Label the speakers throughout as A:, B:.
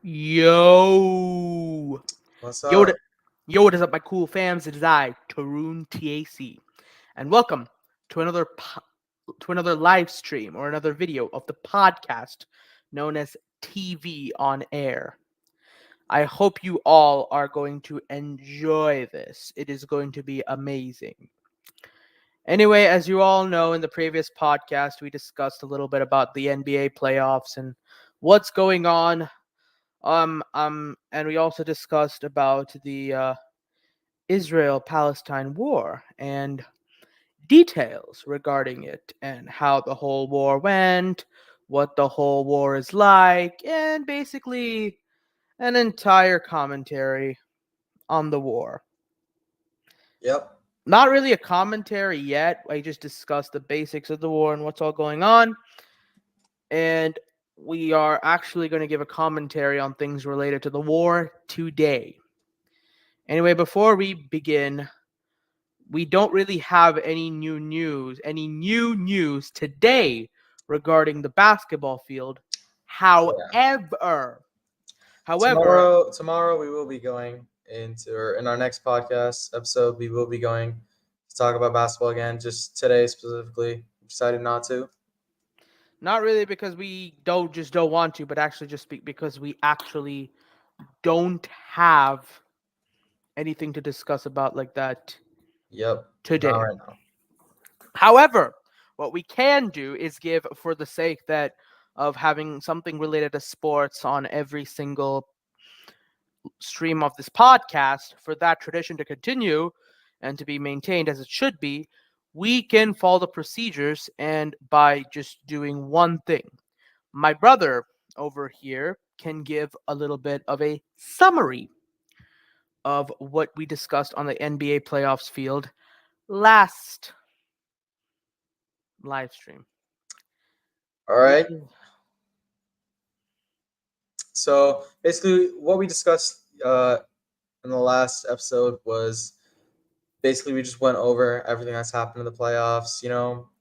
A: Yo,
B: What's
A: yo, what
B: up?
A: what is up, my cool fams? It is I, Tarun TAC, and welcome to another live stream or another video of the podcast known as TV on Air. I hope you all are going to enjoy this. It is going to be amazing. Anyway, as you all know, in the previous podcast, we discussed a little bit about the NBA playoffs and what's going on. And we also discussed about the Israel Palestine War and details regarding it and how the whole war went, what the whole war is like, and basically an entire commentary on the war.
B: Yep.
A: Not really a commentary yet. I just discussed the basics of the war and what's all going on. And we are actually going to give a commentary on things related to the war today. Anyway, before we begin, we don't really have any new news today regarding the basketball field.
B: Yeah.
A: However, however,
B: Tomorrow we will be going into, or in our next podcast episode, we will be going to talk about basketball again. Just today specifically, decided not to.
A: not really because we don't want to, but actually just because we actually don't have anything to discuss about like that
B: Yep. Not
A: today.
B: right now.
A: However, what we can do is give, for the sake that of having something related to sports on every single stream of this podcast, for that tradition to continue and to be maintained as it should be, we can follow the procedures and by just doing one thing. My brother over here can give a little bit of a summary of what we discussed on the NBA playoffs field last live stream.
B: All
A: Which
B: right.
A: is
B: So basically, what we discussed in the last episode was basically we just went over everything that's happened in the playoffs.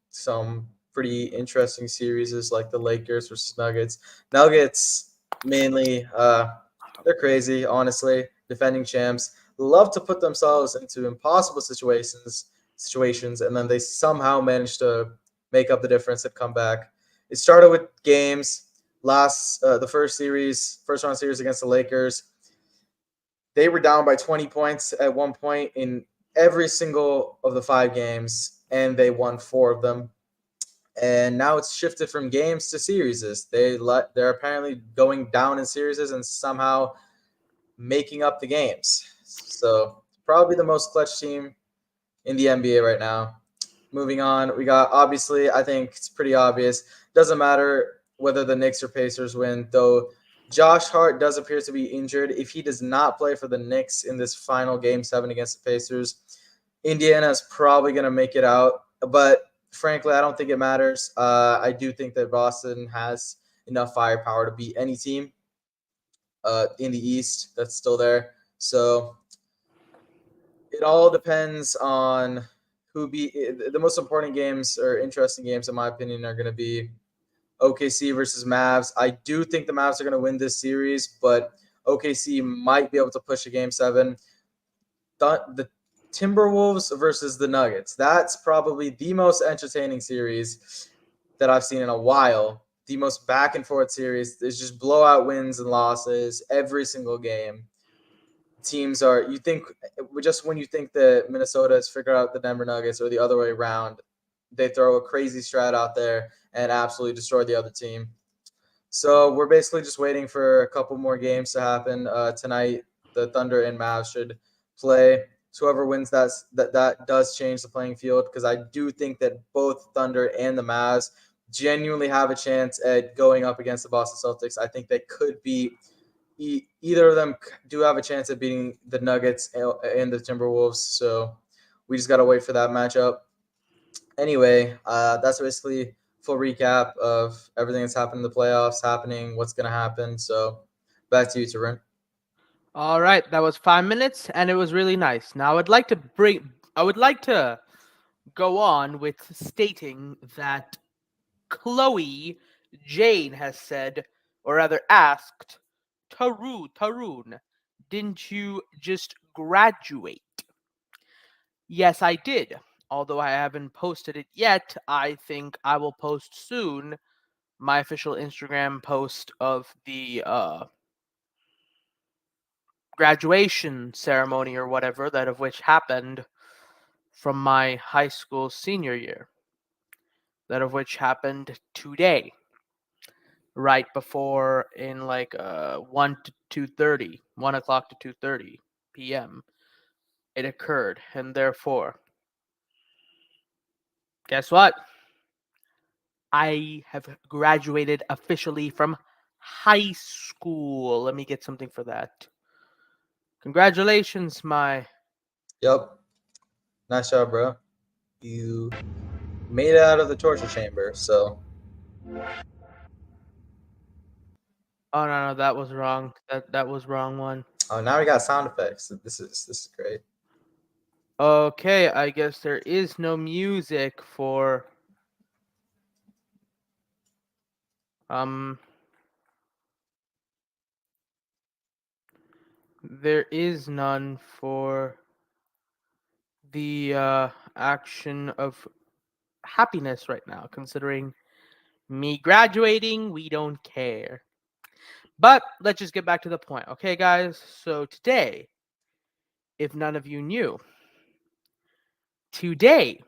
B: Some pretty interesting series like the Lakers versus Nuggets. Nuggets mainly, they're crazy, honestly. Defending champs love to put themselves into impossible situations, and then they somehow manage to make up the difference and come back. It started with games. The first round series against the Lakers, they were down by 20 points at one point in every single of the 5 games, and they won 4 of them. And now it's shifted from games to series. They're apparently going down in series and somehow making up the games. So probably the most clutch team in the NBA right now. Moving on, we got, obviously, I think it's pretty obvious. Doesn't matter whether the Knicks or Pacers win, though. Josh Hart does appear to be injured. If he does not play for the Knicks in this final game 7 against the Pacers, Indiana is probably going to make it out. But frankly, I don't think it matters. I do think that Boston has enough firepower to beat any team in the East that's still there. So it all depends on who be the most important games or interesting games, in my opinion, are going to be OKC versus Mavs. I do think the Mavs are going to win this series, but OKC might be able to push a game 7. The Timberwolves versus the Nuggets. That's probably the most entertaining series that I've seen in a while. The most back and forth series. There's just blowout wins and losses every single game. Teams are, you think, just when you think that Minnesota has figured out the Denver Nuggets or the other way around, they throw a crazy strat out there and absolutely destroy the other team. So we're basically just waiting for a couple more games to happen. Tonight, the Thunder and Mavs should play. So whoever wins that does change the playing field, because I do think that both Thunder and the Mavs genuinely have a chance at going up against the Boston Celtics. I think they could be either of them do have a chance at beating the Nuggets and the Timberwolves. So we just got to wait for that matchup. Anyway, that's basically full recap of everything that's happened in the playoffs, happening, what's going to happen. So back to you, Tarun.
A: all right. That was 5 minutes, and it was really nice. Now I would like to go on with stating that Chloe Jane has said, or rather asked, Tarun, didn't you just graduate? Yes, I did. Although I haven't posted it yet, I think I will post soon my official Instagram post of the graduation ceremony or whatever, that of which happened from my high school senior year, that of which happened today, right before in like 1 to 2:30, 1 o'clock to 2:30 p.m. it occurred, and therefore, guess what? I have graduated officially from high school. Let me get something for that. Congratulations, my.
B: Yep. Nice job, bro. You made it out of the torture chamber. So,
A: Oh no, that was wrong. That was wrong one.
B: oh, now we got sound effects. This is great.
A: Okay, I guess there is no music for um there is none for the action of happiness right now, considering me graduating, we don't care. But let's just get back to the point, okay, guys? So today, if none of you knew, today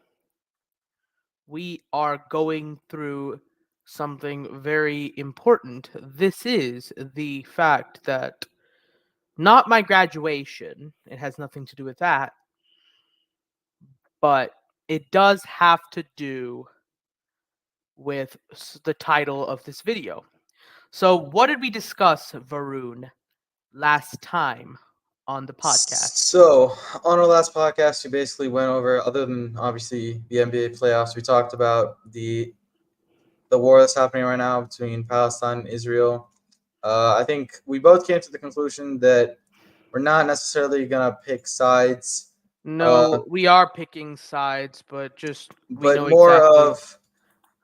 A: we are going through something very important. This is the fact that not my graduation, it has nothing to do with that, but it does have to do with the title of this video. So, what did we discuss, Varun, last time on the podcast?
B: So, on our last podcast, we basically went over, other than obviously the NBA playoffs, we talked about the war that's happening right now between Palestine and Israel. I think we both came to the conclusion that we're not necessarily gonna pick sides, uh,
A: No, we are picking sides, but just we
B: but
A: know
B: more
A: exactly.
B: of,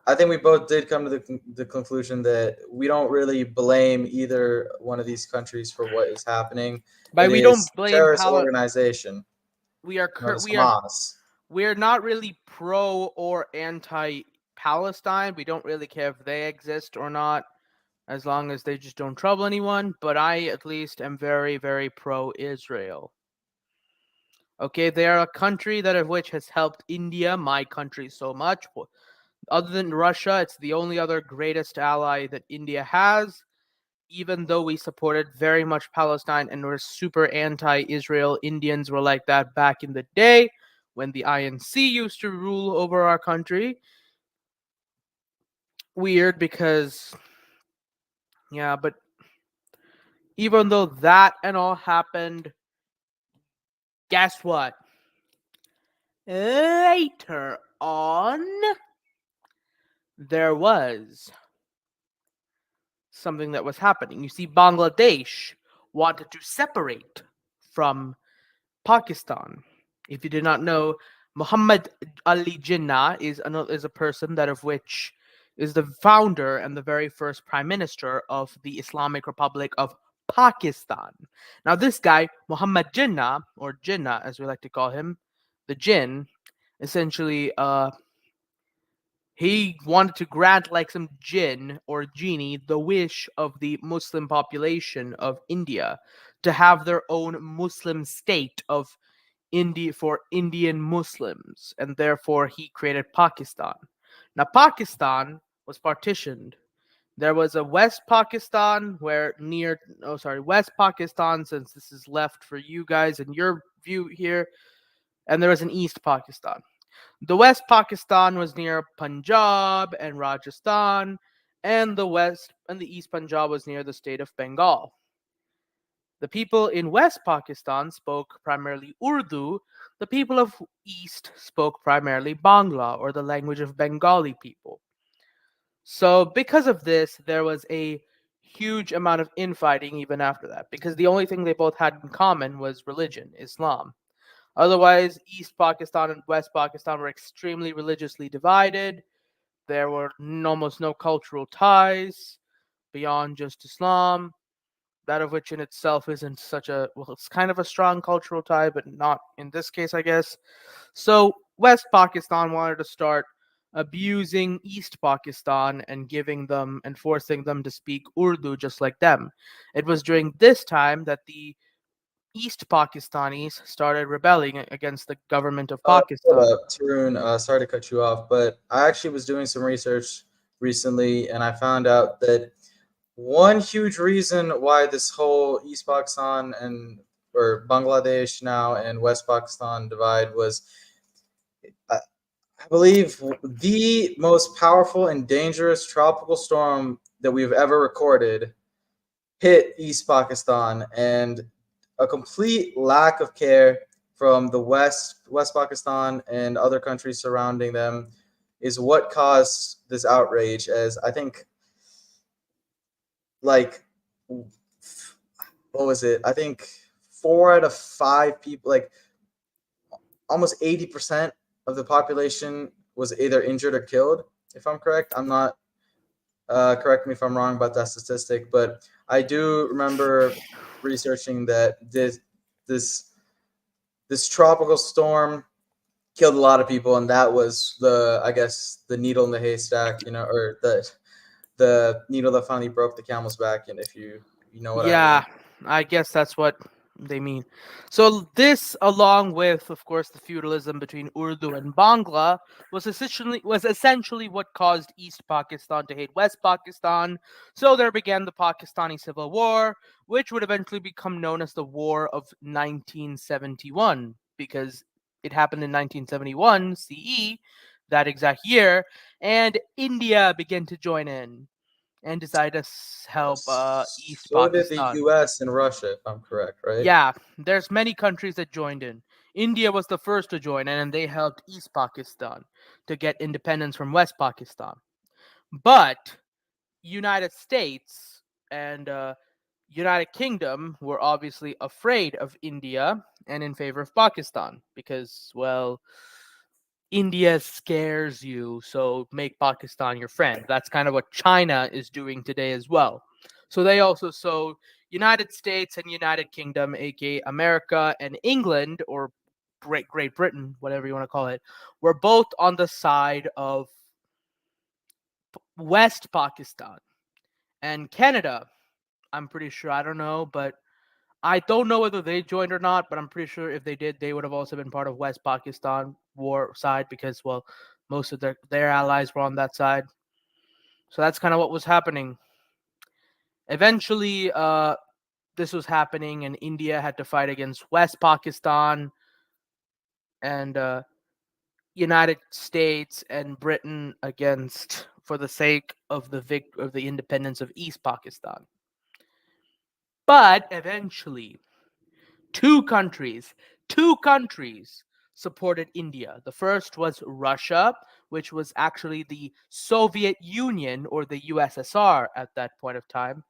B: I think we both did come to the conclusion that we don't really blame either one of these countries for what is happening.
A: By
B: It
A: we
B: is
A: don't blame
B: terrorist organization
A: we are
B: known as
A: we are
B: Hamas.
A: we're not really pro or anti Palestine. We don't really care if they exist or not, as long as they just don't trouble anyone. But I, at least, am very, very pro Israel. Okay, they are a country that of which has helped India, my country, so much. Other than Russia, it's the only other greatest ally that India has. Even though we supported very much Palestine and were super anti-Israel, Indians were like that back in the day when the INC used to rule over our country. Weird because, yeah, but even though that and all happened, guess what? Later on, there was something that was happening. You see, Bangladesh wanted to separate from Pakistan. If you did not know, Muhammad Ali Jinnah is a person that of which is the founder and the very first prime minister of the Islamic Republic of Pakistan. Now, this guy, Muhammad Jinnah, or Jinnah as we like to call him, the Jinn, essentially, he wanted to grant like some jinn or genie the wish of the Muslim population of India to have their own Muslim state of India for Indian Muslims, and therefore he created Pakistan. Now, Pakistan was partitioned. There was a West Pakistan where West Pakistan, since this is left for you guys and your view here, and there was an East Pakistan. The West Pakistan was near Punjab and Rajasthan, and the East Punjab was near the state of Bengal. The people in West Pakistan spoke primarily Urdu. The people of East spoke primarily Bangla, or the language of Bengali people. So, because of this, there was a huge amount of infighting even after that, because the only thing they both had in common was religion, Islam. Otherwise, East Pakistan and West Pakistan were extremely religiously divided. There were almost no cultural ties beyond just Islam. that of which in itself isn't such a, well, it's kind of a strong cultural tie, but not in this case, I guess. So West Pakistan wanted to start abusing East Pakistan and giving them and forcing them to speak Urdu just like them. It was during this time that the East Pakistanis started rebelling against the government of
B: Hold
A: Pakistan.
B: up, Tarun. Sorry to cut you off, but I actually was doing some research recently, and I found out that one huge reason why this whole East Pakistan and or Bangladesh now and West Pakistan divide was, I, I believe, the most powerful and dangerous tropical storm that we've ever recorded hit East Pakistan, and a complete lack of care from the West Pakistan and other countries surrounding them is what caused this outrage. As I think, like, what was it? I think 4 out of 5 people, like almost 80% of the population, was either injured or killed. If I'm correct, I'm not. Correct me if I'm wrong about that statistic, but I do remember researching that this this tropical storm killed a lot of people, and that was the, I guess, the needle in the haystack, or the needle that finally broke the camel's back. And if you know what I mean.
A: Yeah, I guess that's what they mean. So this, along with, of course, the feudalism between Urdu and Bangla, was essentially what caused East Pakistan to hate West Pakistan. So there began the Pakistani Civil War, which would eventually become known as the War of 1971, because it happened in 1971 CE, that exact year, and India began to join in and decided to help East
B: So did the
A: Pakistan.
B: U.S. and Russia, if I'm correct, right?
A: Yeah, there's many countries that joined in. India was the first to join in, and they helped East Pakistan to get independence from West Pakistan. But United States and United Kingdom were obviously afraid of India and in favor of Pakistan because, well, India scares you, so make Pakistan your friend. That's kind of what China is doing today as well. So United States and United Kingdom, aka America and England, or Great Britain, whatever you want to call it, were both on the side of West Pakistan. And Canada, I'm pretty sure, I don't know, but I don't know whether they joined or not, but I'm pretty sure if they did, they would have also been part of West Pakistan war side because, well, most of their allies were on that side. So that's kind of what was happening. Eventually, this was happening, and India had to fight against West Pakistan, and United States and Britain against for the sake of the independence of East Pakistan. But eventually, two countries, two countries supported India. The first was Russia, which was actually the Soviet Union or the USSR at that point of time.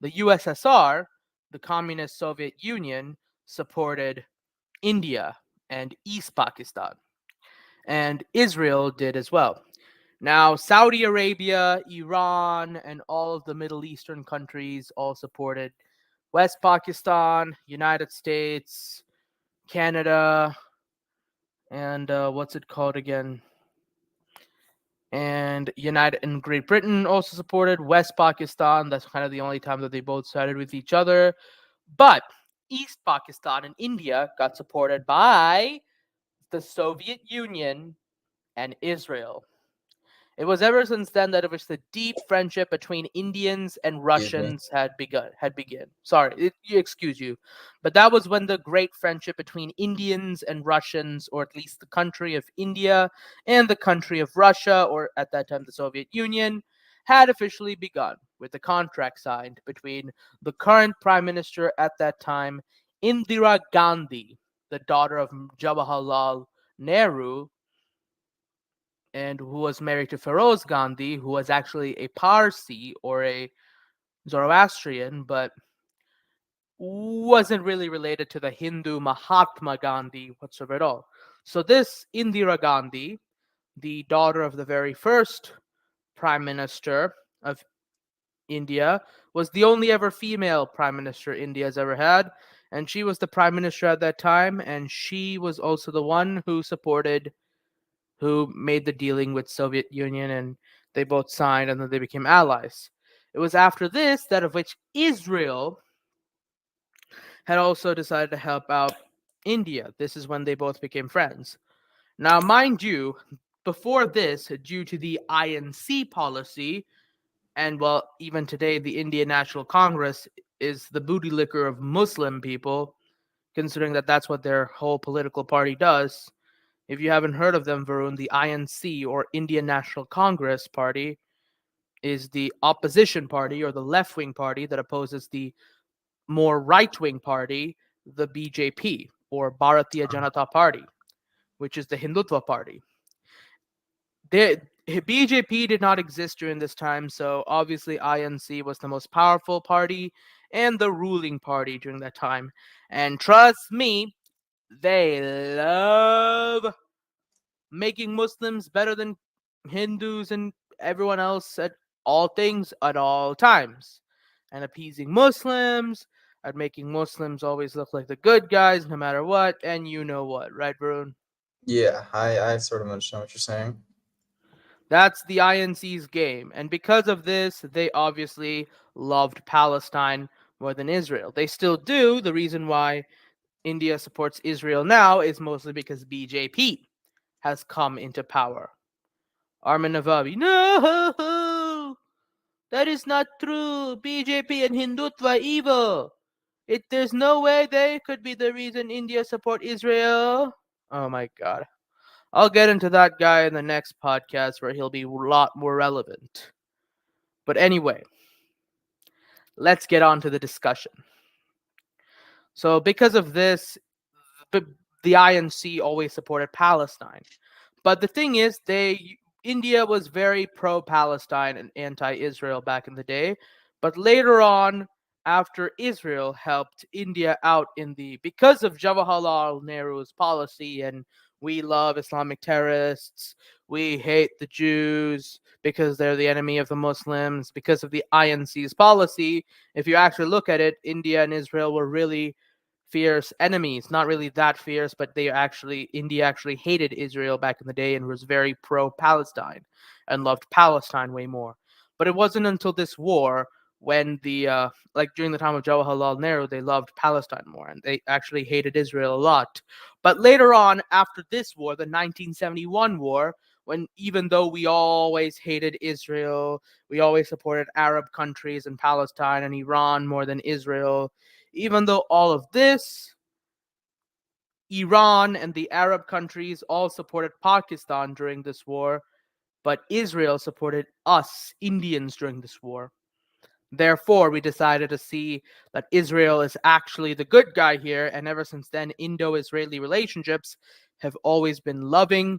A: The USSR, the Communist Soviet Union, supported India and East Pakistan, and Israel did as well. Now, Saudi Arabia, Iran, and all of the Middle Eastern countries all supported West Pakistan, United States, Canada, and what's it called again? And United and Great Britain also supported West Pakistan. That's kind of the only time that they both sided with each other. But East Pakistan and India got supported by the Soviet Union and Israel. It was ever since then that it was the deep friendship between Indians and
B: Excuse me.
A: Russians had begun. Sorry, excuse you, but that was when the great friendship between Indians and Russians, or at least the country of India and the country of Russia, or at that time the Soviet Union, had officially begun with the contract signed between the current prime minister at that time, Indira Gandhi, the daughter of Jawaharlal Nehru, and who was married to Feroz Gandhi, who was actually a Parsi or a Zoroastrian, but wasn't really related to the Hindu Mahatma Gandhi whatsoever at all. So this Indira Gandhi, the daughter of the very first prime minister of India, was the only ever female prime minister India has ever had. And she was the prime minister at that time, and she was also the one who made the dealing with Soviet Union, and they both signed, and then they became allies. It was after this that of which Israel had also decided to help out India. This is when they both became friends. Now, mind you, before this, due to the INC policy, and well, even today, the Indian National Congress is the booty liquor of Muslim people, considering that that's what their whole political party does. If you haven't heard of them, Varun, the INC or Indian National Congress Party is the opposition party or the left wing party that opposes the more right wing party, the BJP or Bharatiya Janata Party, which is the Hindutva party. BJP did not exist during this time, so obviously INC was the most powerful party and the ruling party during that time. And trust me, they love making Muslims better than Hindus and everyone else at all things at all times. And appeasing Muslims, and making Muslims always look like the good guys no matter what, and you know what, right, Varun?
B: Yeah, I sort of understand what you're saying.
A: That's the INC's game. And because of this, they obviously loved Palestine more than Israel. They still do. The reason why India supports Israel now is mostly because BJP has come into power. Armin Navabi, no, that is not true. BJP and Hindutva are evil. There's no way they could be the reason India support Israel. Oh my god. I'll get into that guy in the next podcast where he'll be a lot more relevant. But anyway, let's get on to the discussion. So, because of this, the INC always supported Palestine. But the thing is, India was very pro-Palestine and anti-Israel back in the day, but later on, after Israel helped India out in the because of Jawaharlal Nehru's policy and we love Islamic terrorists, we hate the Jews because they're the enemy of the Muslims, because of the INC's policy, if you actually look at it, India and Israel were really fierce enemies. Not really that fierce, but India actually hated Israel back in the day and was very pro Palestine and loved Palestine way more. But it wasn't until this war when like during the time of Jawaharlal Nehru, they loved Palestine more and they actually hated Israel a lot. But later on, after this war, the 1971 war, when even though we always hated Israel, we always supported Arab countries and Palestine and Iran more than Israel, even though all of this, Iran and the Arab countries all supported Pakistan during this war, but Israel supported us, Indians, during this war. Therefore, we decided to see that Israel is actually the good guy here, and ever since then, Indo Israeli relationships have always been loving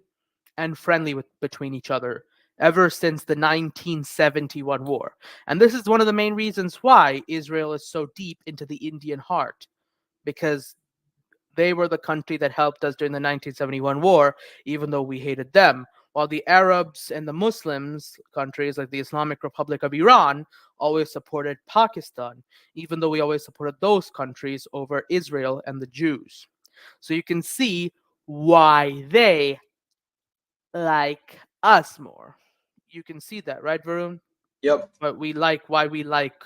A: and friendly between each other ever since the 1971 war. And this is one of the main reasons why Israel is so deep into the Indian heart, because they were the country that helped us during the 1971 war, even though we hated them. While the Arabs and the Muslims countries, like the Islamic Republic of Iran, always supported Pakistan, even though we always supported those countries over Israel and the Jews. So you can see why they like us more. You can see that, right, Varun?
B: Yep.
A: But why we like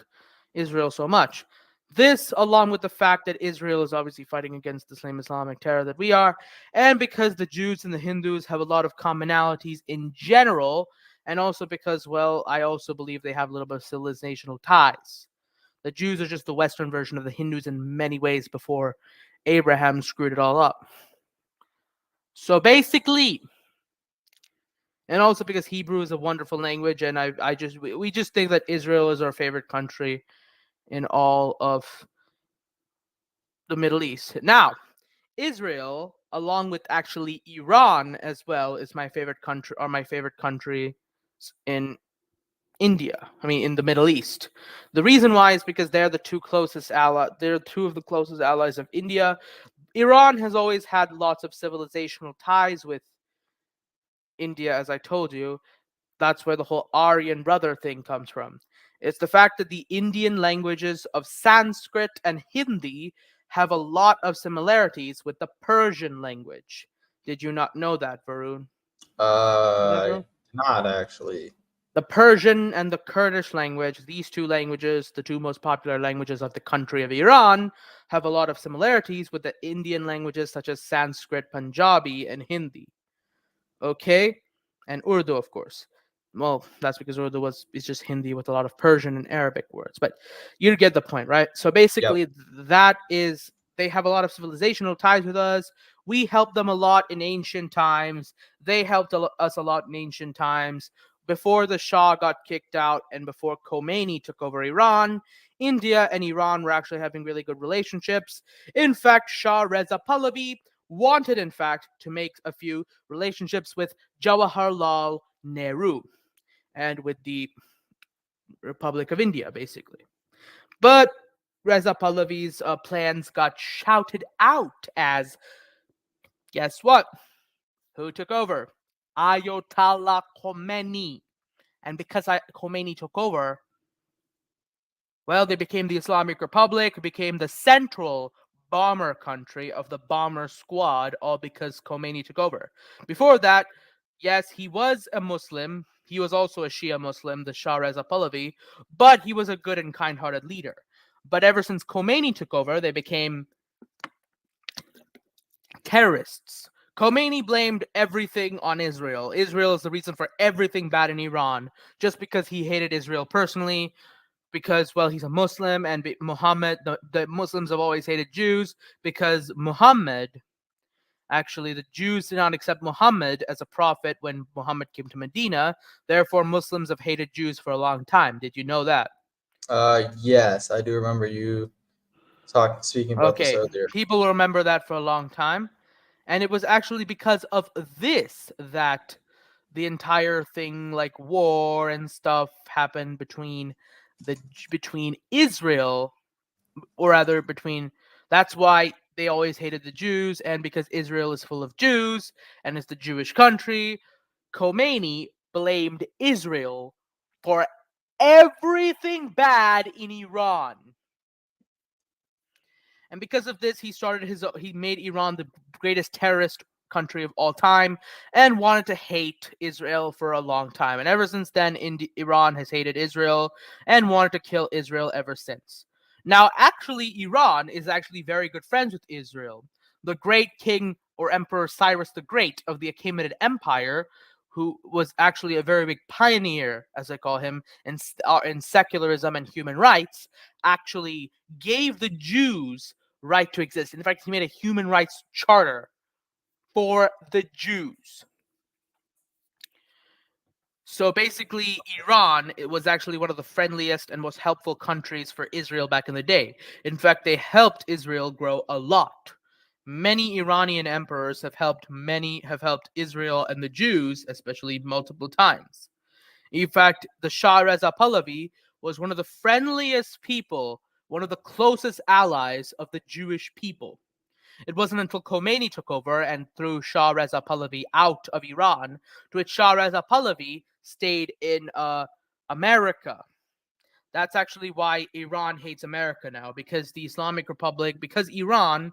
A: Israel so much. This, along with the fact that Israel is obviously fighting against the same Islamic terror that we are, and because the Jews and the Hindus have a lot of commonalities in general, and also because, well, I also believe they have a little bit of civilizational ties. The Jews are just the Western version of the Hindus in many ways before Abraham screwed it all up. So basically, and also because Hebrew is a wonderful language, and we just think that Israel is our favorite country in all of the Middle East. Now, Israel, along with actually Iran as well, is my favorite country, or my favorite country in India. I mean, in the Middle East. The reason why is because they're the two closest ally. They're two of the closest allies of India. Iran has always had lots of civilizational ties with India, as I told you. That's where the whole Aryan brother thing comes from. It's the fact that the Indian languages of Sanskrit and Hindi have a lot of similarities with the Persian language. Did you not know that, Varun? Know that, Varun?
B: Not actually.
A: The Persian and the Kurdish language, these two languages, the two most popular languages of the country of Iran, have a lot of similarities with the Indian languages such as Sanskrit, Punjabi, and Hindi. Okay, and Urdu, of course. Well, that's because Urdu is just Hindi with a lot of Persian and Arabic words, but you get the point, right? So
B: Yep.
A: basically, that is they have a lot of civilizational ties with us. We helped them a lot in ancient times. They helped us a lot in ancient times. Before the Shah got kicked out and before Khomeini took over Iran, India and Iran were actually having really good relationships. In fact, Shah Reza Pahlavi wanted, in fact, to make a few relationships with Jawaharlal Nehru and with the Republic of India, basically. But Reza Pahlavi's plans got shouted out as, guess what? Who took over? Ayatollah Khomeini. And because Khomeini took over, well, they became the Islamic Republic, became the central bomber country of the bomber squad, all because Khomeini took over. Before that, yes, he was a Muslim. He was also a Shia Muslim, the Shah Reza Pahlavi, but he was a good and kind hearted leader. But ever since Khomeini took over, they became terrorists. Khomeini blamed everything on Israel. Israel is the reason for everything bad in Iran, just because he hated Israel personally, because, well, he's a Muslim, and Muhammad, the Muslims have always hated Jews because Muhammad, actually, the Jews did not accept Muhammad as a prophet when Muhammad came to Medina. Therefore, Muslims have hated Jews for a long time. Did you know that?
B: Yes, I do remember you speaking about this
A: Okay,
B: earlier.
A: people will remember that for a long time. And it was actually because of this that the entire thing, like war and stuff, happened the between Israel, or rather between, that's why they always hated the Jews, and because Israel is full of Jews and it's the Jewish country, Khomeini blamed Israel for everything bad in Iran. And because of this, he made Iran the greatest terrorist country of all time and wanted to hate Israel for a long time. And ever since then, Iran has hated Israel and wanted to kill Israel ever since. Now, actually, Iran is actually very good friends with Israel. The great king or emperor Cyrus the Great of the Achaemenid Empire, who was actually a very big pioneer, as I call him, in secularism and human rights, actually gave the Jews right to exist. In fact, he made a human rights charter for the Jews. So basically, Iran, it was actually one of the friendliest and most helpful countries for Israel back in the day. In fact, they helped Israel grow a lot. Many Iranian emperors have helped Israel and the Jews, especially, multiple times. In fact, the Shah Reza Pahlavi was one of the friendliest people, one of the closest allies of the Jewish people. It wasn't until Khomeini took over and threw Shah Reza Pahlavi out of Iran, to which Shah Reza Pahlavi stayed in America. That's actually why Iran hates America now, because the Islamic Republic, because Iran,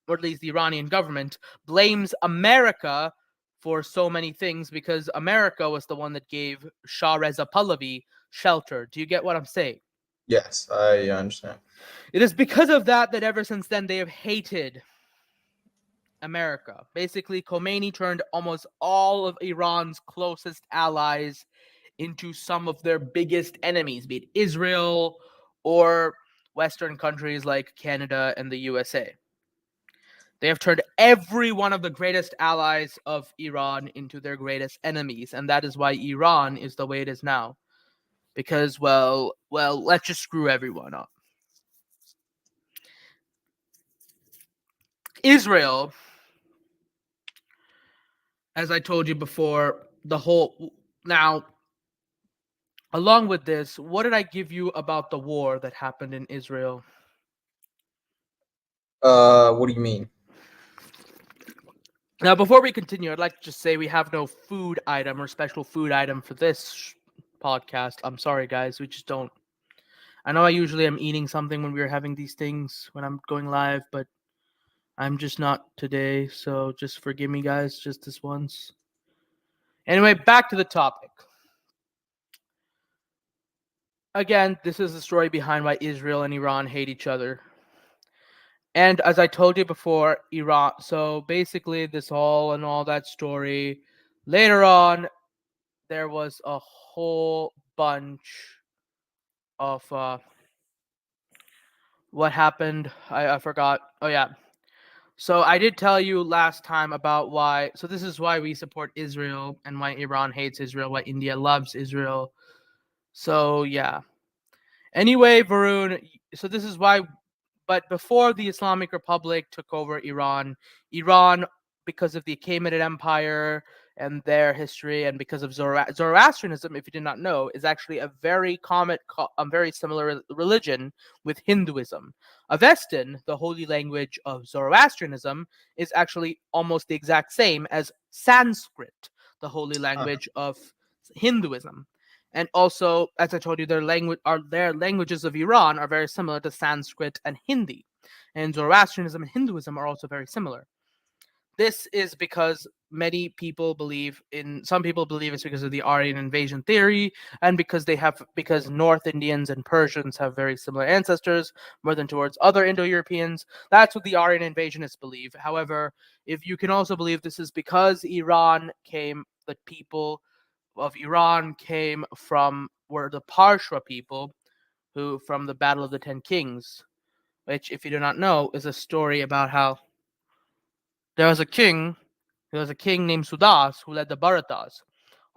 A: or at least the Iranian government, blames America for so many things, because America was the one that gave Shah Reza Pahlavi shelter. Do you get what I'm saying?
B: Yes, I understand.
A: It is because of that that ever since then they have hated America. Basically, Khomeini turned almost all of Iran's closest allies into some of their biggest enemies, be it Israel or Western countries like Canada and the USA. They have turned every one of the greatest allies of Iran into their greatest enemies, and that is why Iran is the way it is now. Because, let's just screw everyone up. Israel, as I told you before, the whole now, along with this, what did I give you about the war that happened in Israel?
B: What do you mean?
A: Now, before we continue, I'd like to just say we have no food item or special food item for this podcast. I'm sorry, guys. We just don't. I know I usually am eating something when we're having these things when I'm going live, but I'm just not today. So just forgive me, guys, just this once. Anyway, back to the topic. Again, this is the story behind why Israel and Iran hate each other. And as I told you before, Iran. So basically, this all that story. Later on, there was a whole bunch of what happened. I forgot. Oh yeah. So I did tell you last time about why. So this is why we support Israel and why Iran hates Israel. Why India loves Israel. So yeah. Anyway, Varun. So this is why. But before the Islamic Republic took over Iran, because of the Achaemenid Empire and their history, and because of Zoroastrianism, if you did not know, is actually a very similar religion with Hinduism. Avestan, the holy language of Zoroastrianism, is actually almost the exact same as Sanskrit, the holy
B: Huh.
A: language of Hinduism. And also, as I told you, their languages of Iran are very similar to Sanskrit and Hindi. And Zoroastrianism and Hinduism are also very similar. This is because some people believe it's because of the Aryan invasion theory, and because North Indians and Persians have very similar ancestors more than towards other Indo-Europeans. That's what the Aryan invasionists believe. However, if you can also believe this is because the people of Iran came from were the Parshva people, who from the Battle of the Ten Kings, which, if you do not know, is a story about how there was a king. There was a king named Sudas who led the Bharatas.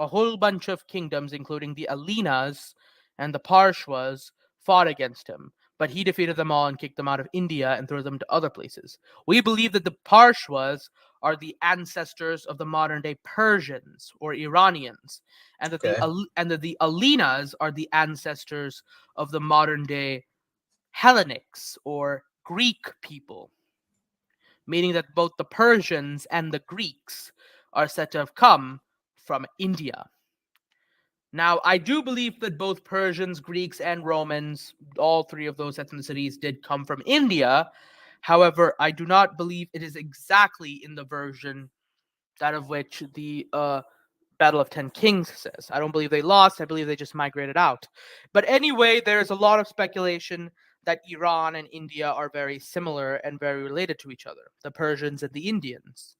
A: A whole bunch of kingdoms, including the Alinas and the Parshwas, fought against him, but he defeated them all and kicked them out of India and threw them to other places. We believe that the Parshwas are the ancestors of the modern day Persians or Iranians, and that
B: Okay.
A: the Alinas are the ancestors of the modern day Hellenics or Greek people, meaning that both the Persians and the Greeks are said to have come from India. Now, I do believe that both Persians, Greeks, and Romans, all three of those ethnicities, did come from India. However, I do not believe it is exactly in the version that of which the Battle of Ten Kings says. I don't believe they lost. I believe they just migrated out. But anyway, there's a lot of speculation that Iran and India are very similar and very related to each other. The Persians and the Indians.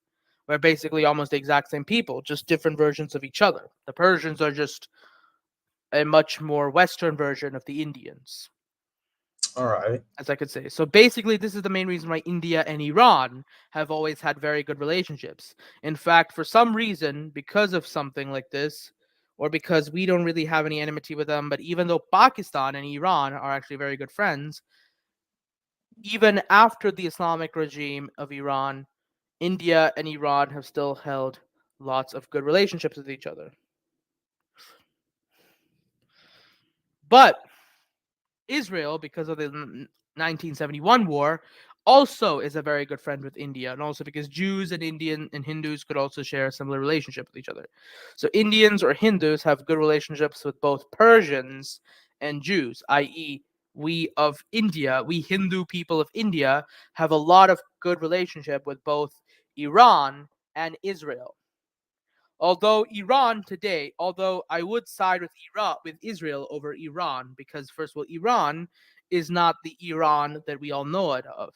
A: We're basically almost the exact same people, just different versions of each other. The Persians are just a much more Western version of the Indians,
B: All right.
A: as I could say. So basically, this is the main reason why India and Iran have always had very good relationships. In fact, for some reason, because of something like this, or because we don't really have any enmity with them, but even though Pakistan and Iran are actually very good friends, even after the Islamic regime of Iran, India and Iran have still held lots of good relationships with each other. But Israel, because of the 1971 war, also is a very good friend with India, and also because Jews and Indian and Hindus could also share a similar relationship with each other. So Indians or Hindus have good relationships with both Persians and Jews, i.e., we Hindu people of India, have a lot of good relationship with both Iran and Israel. Although I would side with Israel over Iran, because first of all, Iran is not the Iran that we all know it of.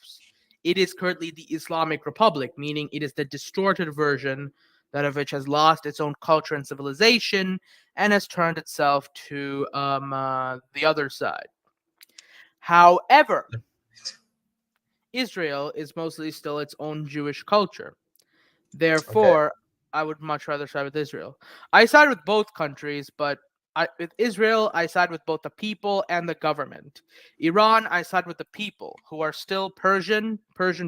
A: It is currently the Islamic Republic, meaning it is the distorted version that of which has lost its own culture and civilization and has turned itself to the other side. However, Israel is mostly still its own Jewish culture.
B: Okay.
A: Therefore, I would much rather side with Israel. I side with both countries, but with Israel, I side with both the people and the government. Iran, I side with the people who are still Persian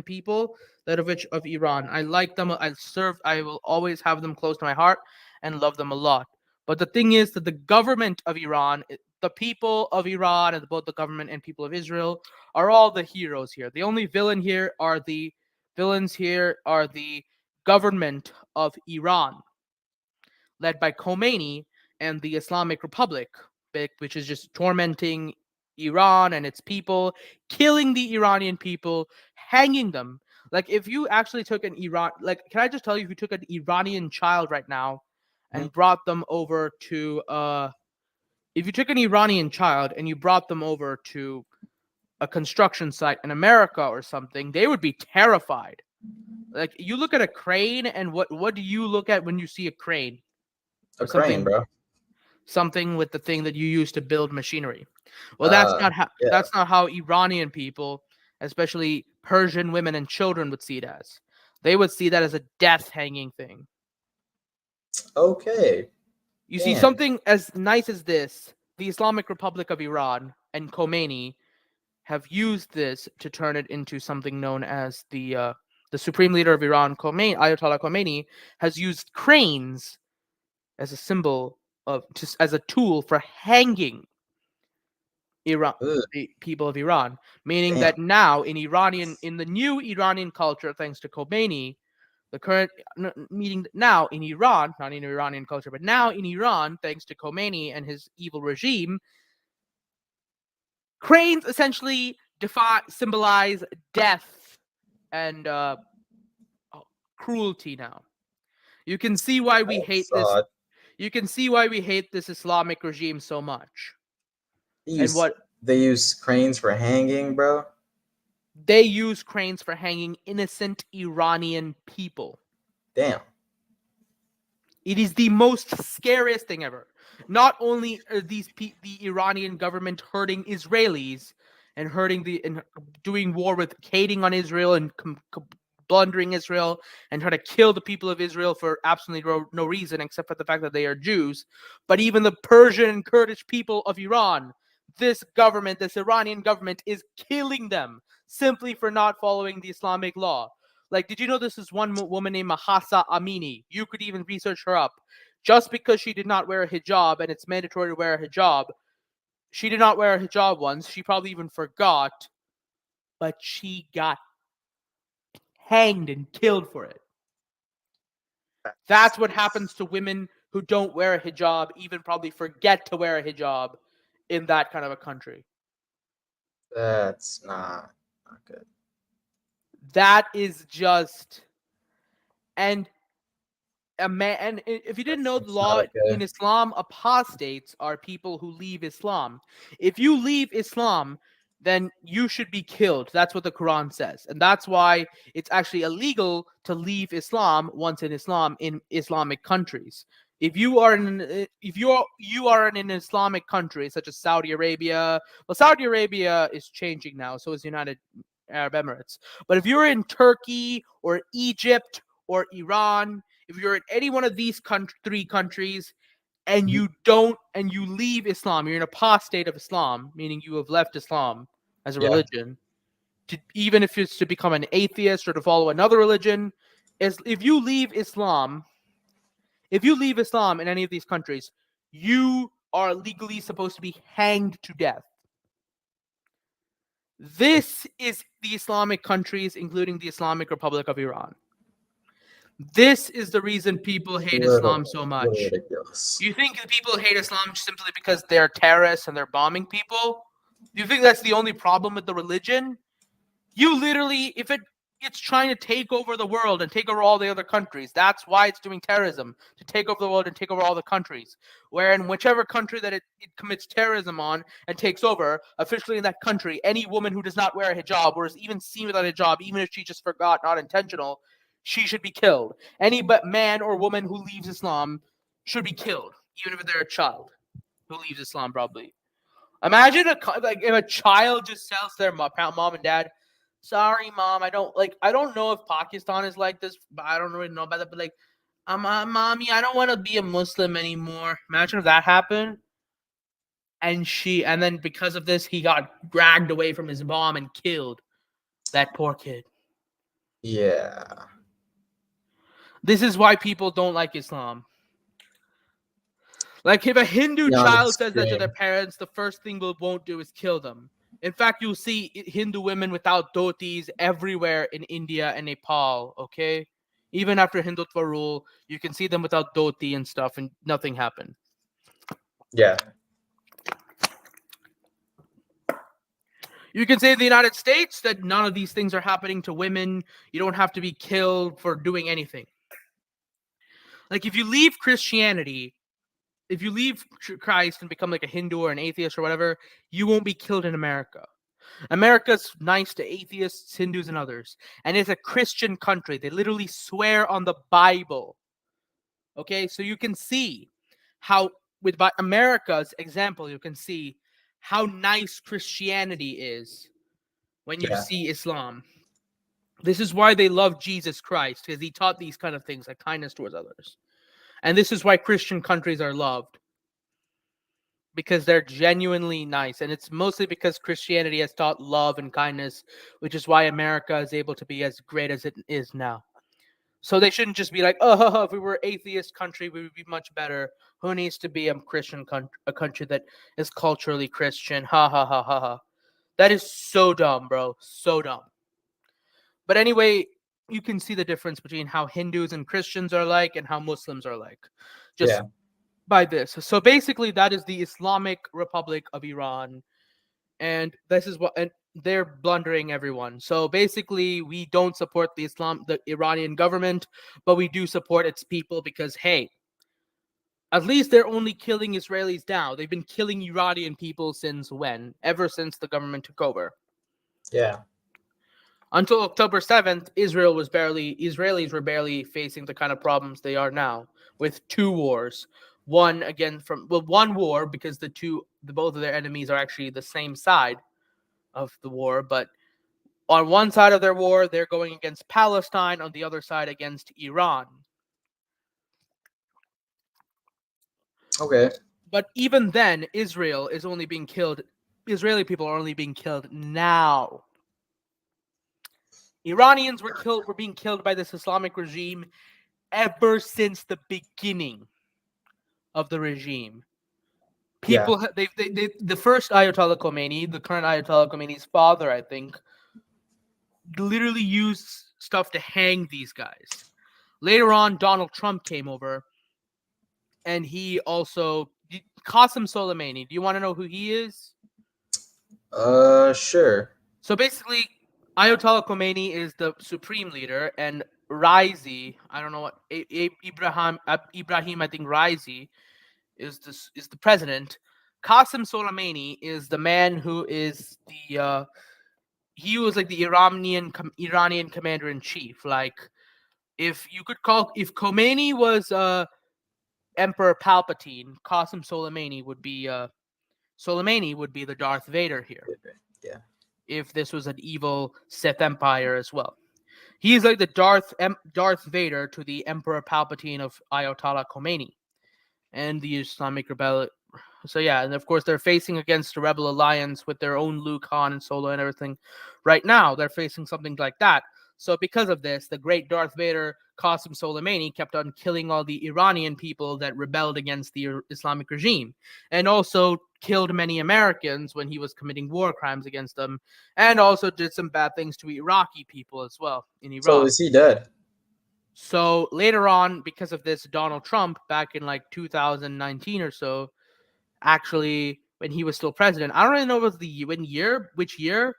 A: people, that of which of Iran. I like them. I will always have them close to my heart and love them a lot. But the thing is that the government of Iran, the people of Iran, and both the government and people of Israel are all the heroes here. The only villains here are the government of Iran, led by Khomeini, and the Islamic Republic, which is just tormenting Iran and its people, killing the Iranian people, hanging them. Like if you actually took an Iran, like can I just tell you, if you took an Iranian child right now
B: Mhm.
A: and brought them over to if you took an Iranian child and you brought them over to a construction site in America or something, they would be terrified. Like you look at a crane, and what do you look at when you see a crane
B: A
A: or
B: crane,
A: something,
B: bro.
A: something with the thing that you use to build machinery? Well,
B: Uh, yeah.
A: that's not how Iranian people, especially Persian women and children, would see it as. They would see that as a death hanging thing.
B: Okay.
A: You see,
B: Damn.
A: something as nice as this, the Islamic Republic of Iran and Khomeini have used this to turn it into something known as the supreme leader of Iran, Khomeini, Ayatollah Khomeini, has used cranes as a symbol of, just as a tool for hanging Iran,
B: Ugh,
A: the people of Iran, meaning
B: damn.
A: that now in the new Iranian culture, thanks to Khomeini, the current meaning now in Iran, not in Iranian culture, but now in Iran, thanks to Khomeini and his evil regime, cranes essentially symbolize death and cruelty. Now you can see why we hate
B: That's
A: this.
B: odd.
A: You can see why we hate this Islamic regime so much,
B: They
A: and
B: use
A: what
B: they use cranes for hanging, bro.
A: they use cranes for hanging innocent Iranian people.
B: Damn.
A: It is the most scariest thing ever. Not only are the Iranian government hurting Israelis and hurting the and doing war with hating on Israel and blundering Israel and trying to kill the people of Israel for absolutely no reason except for the fact that they are Jews, but even the Persian and Kurdish people of Iran, this government, this Iranian government, is killing them simply for not following the Islamic law. Like, did you know this is one woman named Mahsa Amini? You could even research her up. Just because she did not wear a hijab and it's mandatory to wear a hijab, she did not wear a hijab once. She probably even forgot, but she got hanged and killed for it. That's what happens to women who don't wear a hijab, even probably forget to wear a hijab in that kind of a country.
B: That's not good.
A: That is just, and a man, and if you didn't know the
B: That's not
A: law in
B: okay.
A: Islam, apostates are people who leave Islam. If you leave Islam, then you should be killed. That's what the Quran says, and that's why it's actually illegal to leave Islam once in Islam in Islamic countries. If you are in an Islamic country such as Saudi Arabia, well, Saudi Arabia is changing now, so is United Arab Emirates. But if you're in Turkey or Egypt or Iran, if you're in any one of these three countries and
B: Mhm.
A: you leave Islam, you're an apostate of Islam, meaning you have left Islam as a
B: Yeah.
A: religion, even if it's to become an atheist or to follow another religion, is if you leave Islam in any of these countries, you are legally supposed to be hanged to death. This is the Islamic countries, including the Islamic Republic of Iran. This is the reason people hate Islam so
B: Little
A: much.
B: ridiculous.
A: You think that people hate Islam simply because they're terrorists and they're bombing people? Do you think that's the only problem with the religion? You literally, if it's trying to take over the world and take over all the other countries, that's why it's doing terrorism, to take over the world and take over all the countries. Where in whichever country that it commits terrorism on and takes over, officially in that country, any woman who does not wear a hijab or is even seen without a hijab, even if she just forgot, not intentional, she should be killed. Any but man or woman who leaves Islam should be killed, even if they're a child who leaves Islam, probably. Imagine like if a child just tells their mom and dad, "Sorry, mom, I don't know if Pakistan is like this, but I don't really know about that. But like, mommy, I don't want to be a Muslim anymore." Imagine if that happened, and then because of this, he got dragged away from his mom and killed. That poor kid.
B: Yeah.
A: This is why people don't like Islam. Like if a Hindu
B: Beyond
A: child says that to their
B: extreme.
A: parents, the first thing we won't do is kill them. In fact, you'll see Hindu women without dhotis everywhere in India and Nepal, okay? Even after Hindutva rule, you can see them without dhoti and stuff and nothing happened.
B: Yeah.
A: You can say in the United States that none of these things are happening to women. You don't have to be killed for doing anything. Like if you leave Christianity, if you leave Christ and become like a Hindu or an atheist or whatever, you won't be killed in America. America's nice to atheists, Hindus, and others. And it's a Christian country. They literally swear on the Bible. Okay, so you can see how, with America's example, you can see how nice Christianity is when you
B: Yeah.
A: see Islam. This is why they love Jesus Christ, because he taught these kind of things like kindness towards others. And this is why Christian countries are loved, because they're genuinely nice. And it's mostly because Christianity has taught love and kindness, which is why America is able to be as great as it is now. So they shouldn't just be like, oh, if we were an atheist country, we would be much better. Who needs to be a Christian country, a country that is culturally Christian? Ha ha ha ha ha. That is so dumb, bro. So dumb. But anyway, you can see the difference between how Hindus and Christians are like and how Muslims are like. Just
B: Yeah.
A: by this. So basically, that is the Islamic Republic of Iran, and this is what, and they're blundering everyone. So basically, we don't support the Iranian government, but we do support its people because hey, at least they're only killing Israelis now. They've been killing Iranian people since when? Ever since the government took over.
B: Yeah.
A: Until October 7th, Israelis were barely facing the kind of problems they are now with two wars. One war because both of their enemies are actually the same side of the war, but on one side of their war, they're going against Palestine, on the other side against Iran.
B: Okay.
A: But even then, Israeli people are only being killed now. Iranians were being killed by this Islamic regime ever since the beginning of the regime.
B: Yeah.
A: The first Ayatollah Khomeini, the current Ayatollah Khomeini's father, I think, literally used stuff to hang these guys. Later on, Donald Trump came over, and he also Qasem Soleimani. Do you want to know who he is?
B: Sure.
A: So basically, Ayatollah Khomeini is the supreme leader, and Raisi, I don't know what Ibrahim, I think Raisi is the president. Qasem Soleimani is the man who is the he was like the Iranian commander in chief. Like if Khomeini was Emperor Palpatine, Soleimani would be the Darth Vader here.
B: Yeah.
A: If this was an evil Sith Empire as well, he's like the Darth Vader to the Emperor Palpatine of Ayatollah Khomeini and the Islamic Rebel. So yeah, and of course they're facing against the Rebel Alliance with their own Luke, Han, and Solo and everything. Right now, they're facing something like that. So because of this, the great Darth Vader, Qasem Soleimani, kept on killing all the Iranian people that rebelled against the Islamic regime, and also killed many Americans when he was committing war crimes against them, and also did some bad things to Iraqi people as well in
B: So
A: Iraq.
B: is he dead?
A: So later on, because of this, Donald Trump, back in like 2019 or so, actually, when he was still president, I don't really know which year,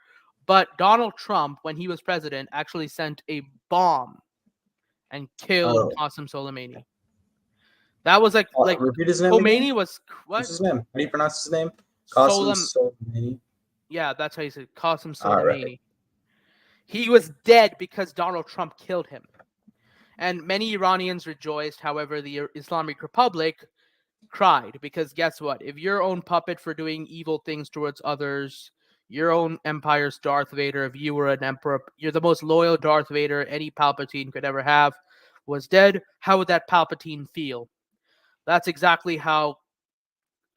A: but Donald Trump, when he was president, actually sent a bomb and killed
B: Oh.
A: Qasem Soleimani. That was like
B: Repeat his name again.
A: Khomeini was
B: What's
A: what?
B: his name? How do you pronounce his name? Qasim
A: Solem
B: Soleimani.
A: Yeah, that's how you say it, Qasem
B: All right.
A: Soleimani. He was dead because Donald Trump killed him. And many Iranians rejoiced. However, the Islamic Republic cried because guess what? If your own puppet for doing evil things towards others, your own empire's Darth Vader, if you were an emperor, you're the most loyal Darth Vader any Palpatine could ever have, was dead, how would that Palpatine feel? That's exactly how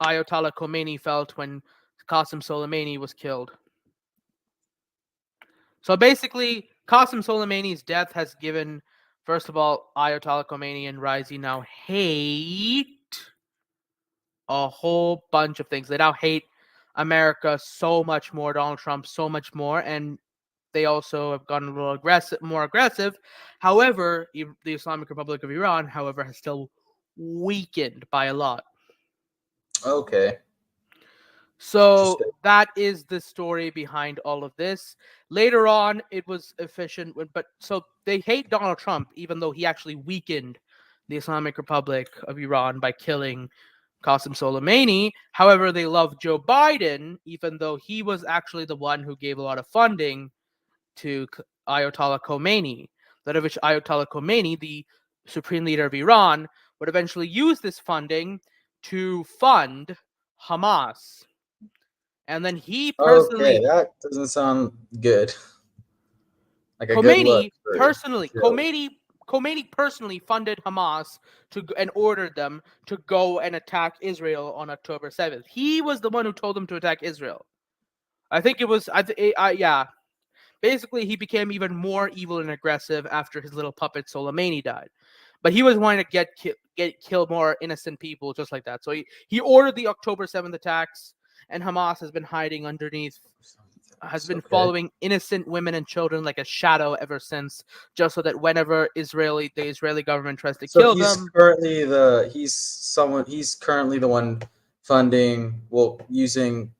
A: Ayatollah Khomeini felt when Qasem Soleimani was killed. So basically, Qasem Soleimani's death has given, first of all, Ayatollah Khomeini and Raisi now hate a whole bunch of things. They now hate America so much more, Donald Trump so much more, and they also have gotten a little more aggressive. However, the Islamic Republic of Iran, however, has still weakened by a lot.
B: Okay.
A: So
B: Interesting.
A: that is the story behind all of this. Later on, it was efficient, but so they hate Donald Trump, even though he actually weakened the Islamic Republic of Iran by killing Qasem Soleimani. However, they love Joe Biden, even though he was actually the one who gave a lot of funding to Ayatollah Khomeini, that of which Ayatollah Khomeini, the supreme leader of Iran, would eventually use this funding to fund Hamas. And then he
B: Okay,
A: personally,
B: that doesn't sound good. Like a good look
A: Khomeini
B: for
A: personally,
B: Israel.
A: Khomeini personally funded Hamas and ordered them to go and attack Israel on October 7th. He was the one who told them to attack Israel. I think it was, yeah. Basically, he became even more evil and aggressive after his little puppet Soleimani died. But he was wanting to kill more innocent people just like that. So he ordered the October 7th attacks, and Hamas has been hiding underneath, has been
B: Okay.
A: following innocent women and children like a shadow ever since, just so that whenever the Israeli government tries to
B: So
A: kill them,
B: he's currently the one funding, well, using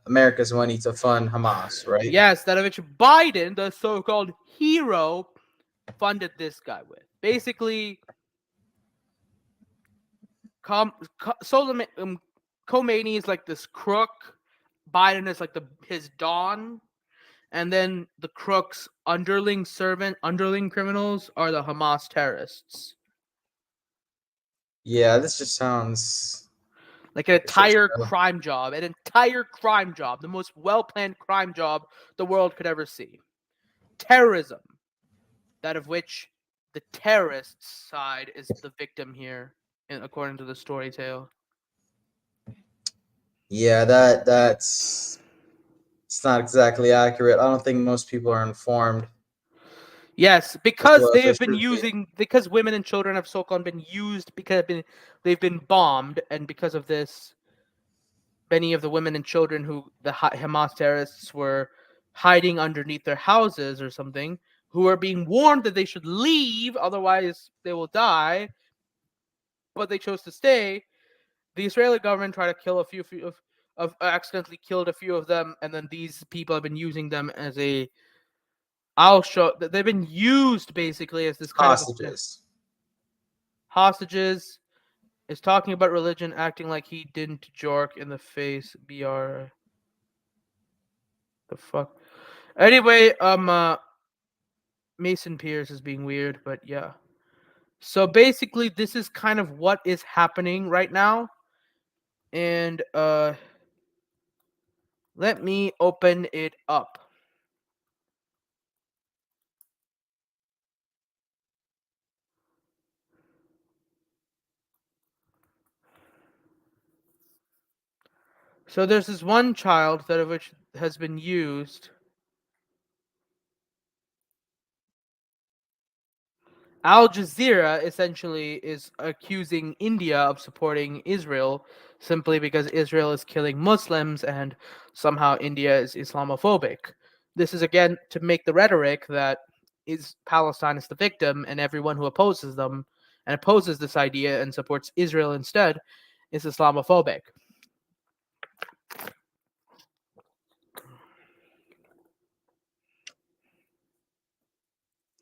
B: America's money to fund Hamas, right?
A: yes, that of which Biden, the so-called hero, funded this guy with. Basically, Com, Solomon, Khomeini is like this crook. Biden is like his Don, and then the crook's underling criminals are the Hamas terrorists.
B: Yeah, this just sounds
A: Like an
B: like a shit
A: entire
B: show.
A: crime job, the most well planned crime job the world could ever see. Terrorism, that of which the terrorist side is the victim here, according to the story tale.
B: Yeah, that's it's not exactly accurate. I don't think most people are informed
A: Yes,
B: as
A: because
B: well as
A: they
B: they
A: have been
B: should be.
A: using because women and children have so called been used because they've been bombed, and because of this, many of the women and children who the Hamas terrorists were hiding underneath their houses or something, who are being warned that they should leave, otherwise they will die, but they chose to stay. The Israeli government tried to kill a few of accidentally killed a few of them, and then these people have been using them as a I'll show that they've been used basically as this kind of
B: Hostages.
A: hostages. Is talking about religion, acting like he didn't jork in the face. Br the fuck. Anyway, Mason Pierce is being weird, but yeah. So basically, this is kind of what is happening right now, and let me open it up. So there's this one child that of which has been used. Al Jazeera essentially is accusing India of supporting Israel simply because Israel is killing Muslims and somehow India is Islamophobic. This is again to make the rhetoric that is Palestine is the victim and everyone who opposes them and opposes this idea and supports Israel instead is Islamophobic.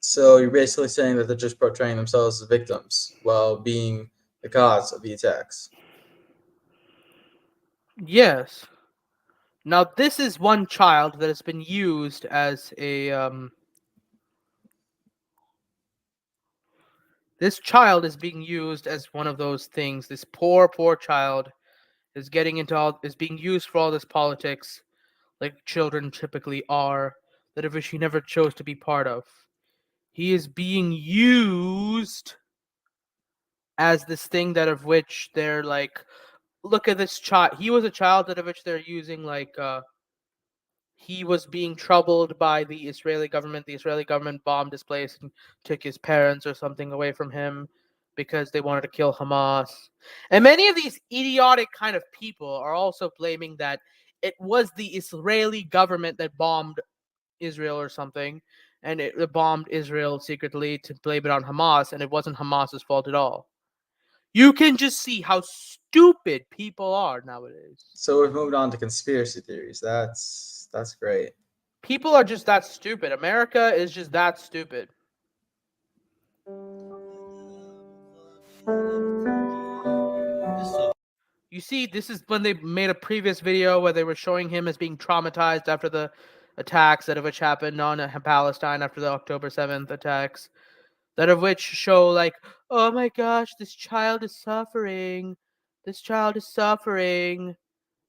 B: So you're basically saying that they're just portraying themselves as victims while being the cause of the attacks.
A: Yes. Now this is one child that has been used as a this child is being used as one of those things. This poor child is being used for all this politics, like children typically are, that of which he never chose to be part of. He is being used as this thing that of which they're like, look at this child. He was a child that of which they're using like he was being troubled by the Israeli government. The Israeli government bombed his place and took his parents or something away from him because they wanted to kill Hamas. And many of these idiotic kind of people are also blaming that it was the Israeli government that bombed Israel or something, and it bombed Israel secretly to blame it on Hamas, and it wasn't Hamas's fault at all. You can just see how stupid people are nowadays.
B: So we've moved on to conspiracy theories. That's great.
A: People are just that stupid. America is just that stupid. You see, this is when they made a previous video where they were showing him as being traumatized after the attacks that of which happened on Palestine after the October 7th attacks. That of which show like, oh my gosh, this child is suffering. This child is suffering.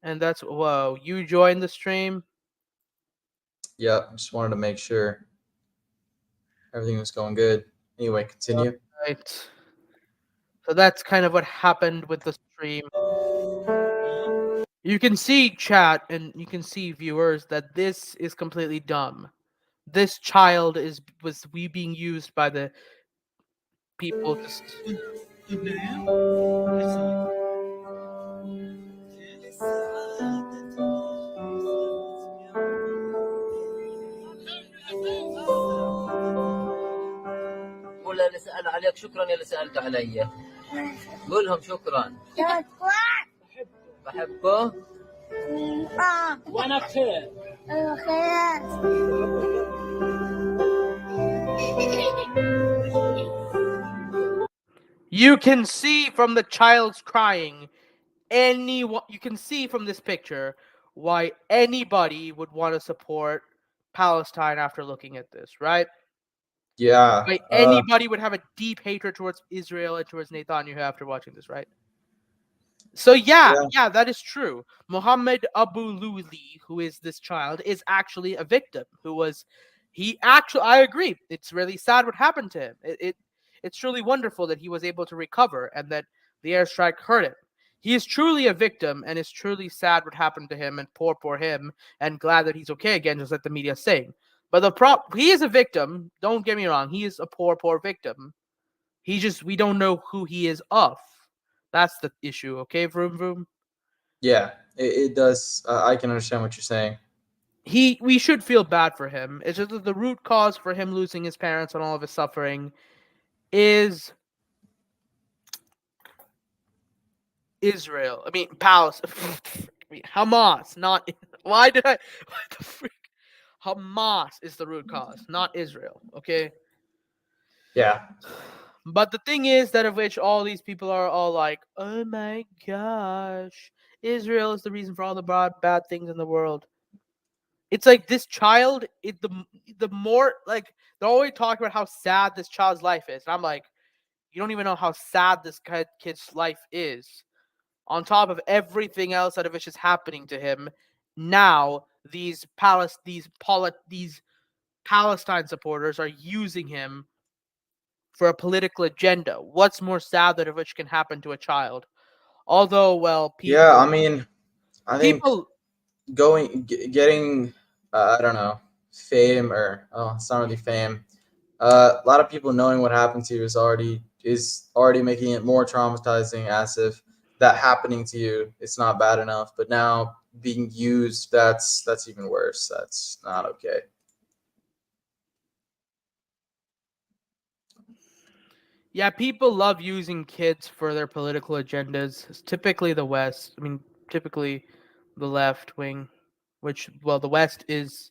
A: And that's whoa, you joined the stream?
B: Yep. Just wanted to make sure everything was going good. Anyway, continue.
A: Right. So that's kind of what happened with the stream. You can see chat and you can see viewers that this is completely dumb. This child is was we being used by the people just
C: قول اللي سأل عليك شكرا يا اللي سألت علي. قول لهم شكرا. بحبكم. وانا بخير.
A: you can see from the child's crying anyone you can see from this picture why anybody would want to support Palestine after looking at this, right?
B: Yeah.
A: Why anybody would have a deep hatred towards Israel and towards Netanyahu after watching this, right? So
B: Yeah.
A: yeah, that is true. Mohammed Abu Luli, who is this child, is actually a victim. Who was he actually? I agree. It's really sad what happened to him. It's truly wonderful that he was able to recover and that the airstrike hurt him. He is truly a victim, and it's truly sad what happened to him. And poor him. And glad that he's okay again, just like the media is saying. But he is a victim. Don't get me wrong. He is a poor victim. We don't know who he is of. That's the issue, okay, Vroom Vroom?
B: Yeah. It does. I can understand what you're saying.
A: We should feel bad for him. It's just that the root cause for him losing his parents and all of his suffering is Israel. I mean, Palestine. I mean, Hamas, not. Why did I. What the freak? Hamas is the root cause, not Israel, okay?
B: Yeah.
A: But the thing is that of which all these people are all like, oh my gosh, Israel is the reason for all the bad things in the world. It's like this child, the more like they're always talking about how sad this child's life is. And I'm like, you don't even know how sad this kid's life is. On top of everything else that of which is happening to him, now these Palestine supporters are using him for a political agenda. What's more sad that of which can happen to a child? Although, well,
B: Yeah. I mean, I think
A: people,
B: getting I don't know, fame, or oh, it's not really fame. A lot of people knowing what happened to you is already making it more traumatizing, as if that happening to you it's not bad enough, but now being used, that's even worse. That's not okay.
A: yeah, people love using kids for their political agendas. It's typically the West. I mean, typically the left wing, which, well, the West is.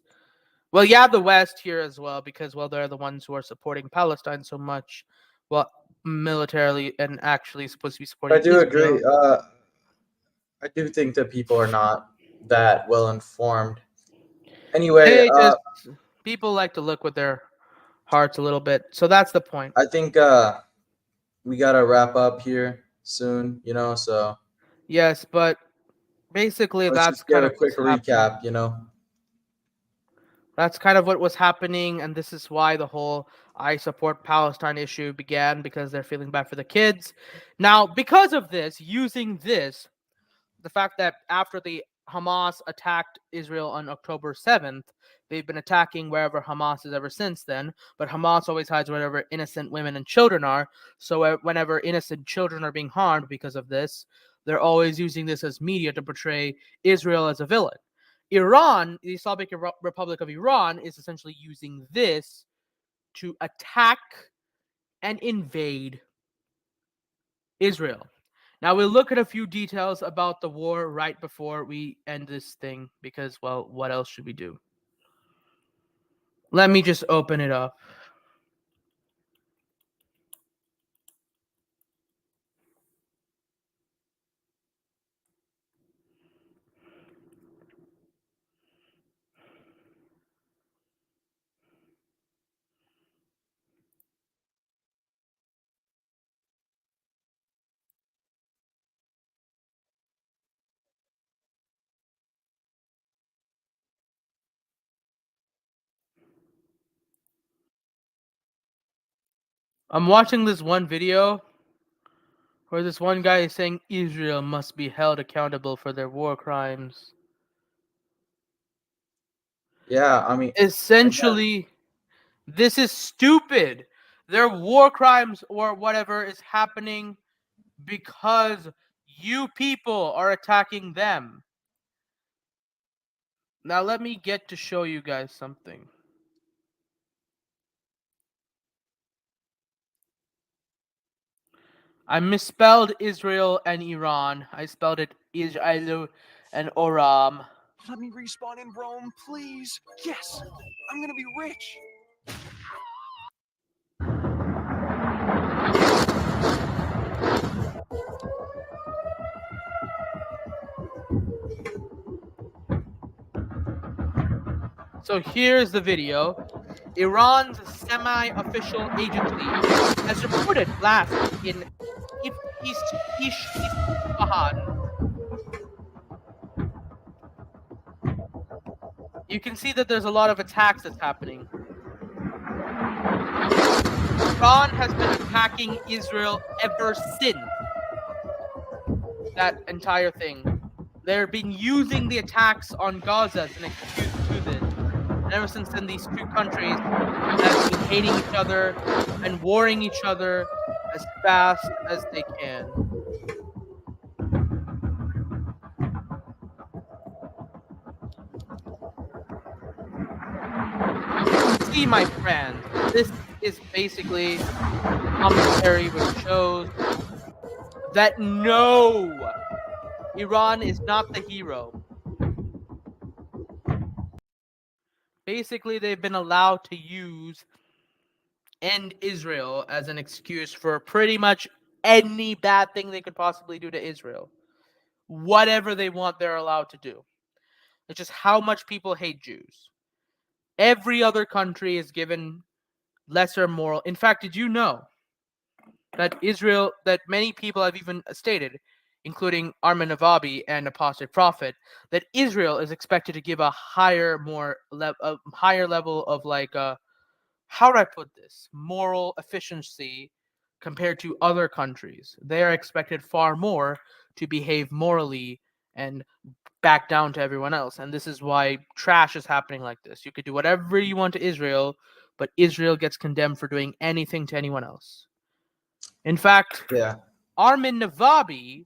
A: Well, yeah, the West here as well, because, well, they're the ones who are supporting Palestine so much. Well, militarily and actually supposed to be
B: I
A: supporting
B: do
A: Israel.
B: agree. I do think that people are not that well informed. Anyway,
A: They just. People like to look with their hearts a little bit. So that's the point.
B: I think we gotta wrap up here soon. So
A: Yes, but basically
B: let's
A: that's
B: just give
A: kind
B: a
A: of
B: quick
A: what's happening.
B: recap.
A: That's kind of what was happening, and this is why the whole I support Palestine issue began, because they're feeling bad for the kids. Now, because of this, using this, the fact that after the Hamas attacked Israel on October 7th, they've been attacking wherever Hamas is ever since then, but Hamas always hides wherever innocent women and children are. So whenever innocent children are being harmed because of this, they're always using this as media to portray Israel as a villain. Iran, the Islamic Republic of Iran, is essentially using this to attack and invade Israel. Now we'll look at a few details about the war right before we end this thing because, well, what else should we do? Let me just open it up. I'm watching this one video where this one guy is saying Israel must be held accountable for their war crimes.
B: Yeah, I mean, again,
A: Essentially, this is stupid. Their war crimes or whatever is happening because you people are attacking them. Now let me get to show you guys something. I misspelled Israel and Iran. I spelled it Israel and Oram.
D: Let me respawn in Rome, please. Yes, I'm gonna be rich.
A: So here's the video. Iran's semi-official agency has reported blasts in East Isfahan. You can see that there's a lot of attacks that's happening. Iran has been attacking Israel ever since that entire thing. They've been using the attacks on Gaza as an excuse to do this. And ever since then, these two countries have been hating each other and warring each other as fast as they can. See, my friends, this is basically commentary which shows that no, Iran is not the hero. Basically, they've been allowed to use end Israel as an excuse for pretty much any bad thing they could possibly do to Israel. Whatever they want, they're allowed to do. It's just how much people hate Jews. Every other country is given lesser moral. In fact, did you know that many people have even stated, including Armin Navabi and Apostate Prophet, that Israel is expected to give a higher level of how do I put this? Moral efficiency compared to other countries. They are expected far more to behave morally and back down to everyone else. And this is why trash is happening like this. You could do whatever you want to Israel, but Israel gets condemned for doing anything to anyone else. In fact,
B: yeah,
A: Armin Navabi,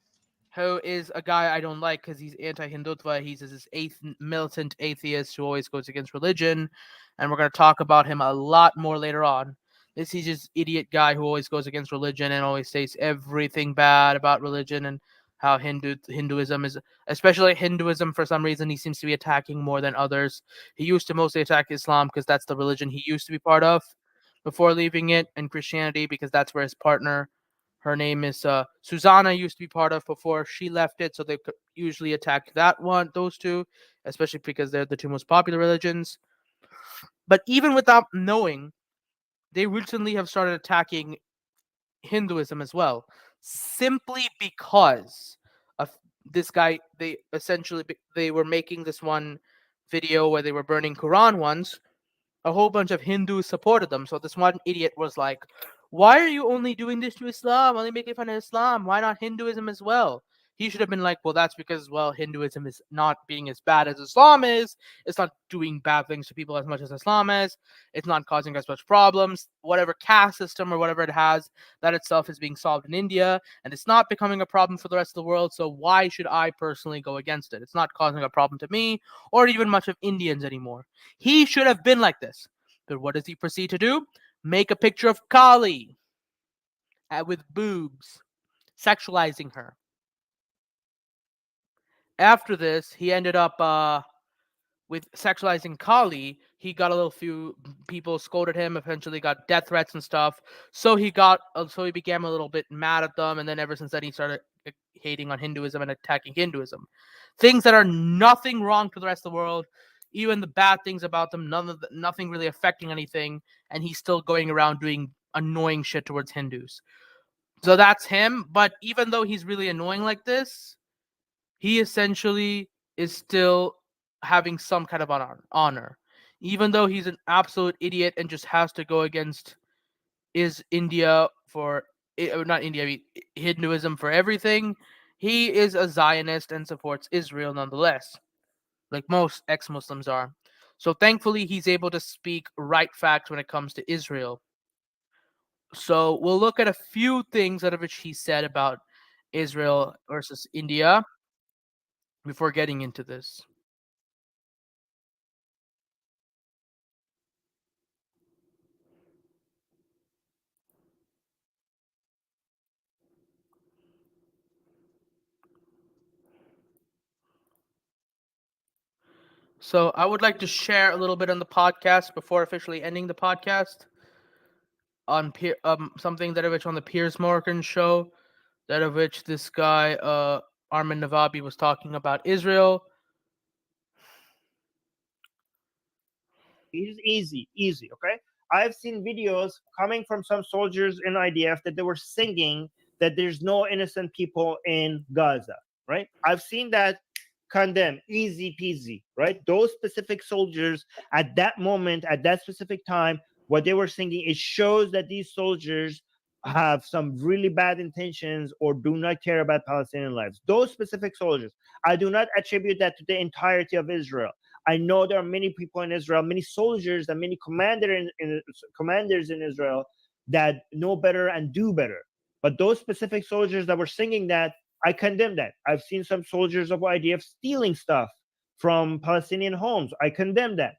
A: who is a guy I don't like because he's anti-Hindutva, he's this militant atheist who always goes against religion, and we're going to talk about him a lot more later on. This is just idiot guy who always goes against religion and always says everything bad about religion and how Hinduism is, especially Hinduism, for some reason he seems to be attacking more than others. He used to mostly attack Islam because that's the religion he used to be part of before leaving it, and Christianity because that's where his partner, her name is Susanna, used to be part of before she left it. So they usually attack those two, especially because they're the two most popular religions. But even without knowing, they recently have started attacking Hinduism as well, simply because of this guy. They were making this one video where they were burning Quran once. A whole bunch of Hindus supported them. So this one idiot was like, "Why are you only doing this to Islam? Only making fun of Islam? Why not Hinduism as well?" He should have been like, "Well, that's because, well, Hinduism is not being as bad as Islam is. It's not doing bad things to people as much as Islam is. It's not causing as much problems. Whatever caste system or whatever it has, that itself is being solved in India, and it's not becoming a problem for the rest of the world. So why should I personally go against it? It's not causing a problem to me or even much of Indians anymore." He should have been like this. But what does he proceed to do? Make a picture of Kali with boobs, sexualizing her. After this, he ended up with sexualizing Kali. He got a little few people scolded him. Eventually, got death threats and stuff. So he became a little bit mad at them, and then ever since then, he started hating on Hinduism and attacking Hinduism. Things that are nothing wrong to the rest of the world, even the bad things about them, nothing really affecting anything, and he's still going around doing annoying shit towards Hindus. So that's him. But even though he's really annoying like this, he essentially is still having some kind of honor. Even though he's an absolute idiot and just has to go against is India for not India, I mean Hinduism for everything. He is a Zionist and supports Israel nonetheless, like most ex-Muslims are. So thankfully, he's able to speak right facts when it comes to Israel. So we'll look at a few things out of which he said about Israel versus India before getting into this. So I would like to share a little bit on the podcast before officially ending the podcast on something that of which on the Piers Morgan show, that of which this guy Armin Navabi was talking about Israel.
E: It's easy, easy. Okay, I've seen videos coming from some soldiers in IDF that they were singing that there's no innocent people in Gaza. Right? I've seen that. Condemn, easy peasy. Right? Those specific soldiers at that moment, at that specific time, what they were singing, it shows that these soldiers have some really bad intentions or do not care about Palestinian lives. Those specific soldiers, I do not attribute that to the entirety of Israel. I know there are many people in Israel, many soldiers and many commanders in Israel that know better and do better. But those specific soldiers that were singing that, I condemn that. I've seen some soldiers of IDF stealing stuff from Palestinian homes. I condemn that.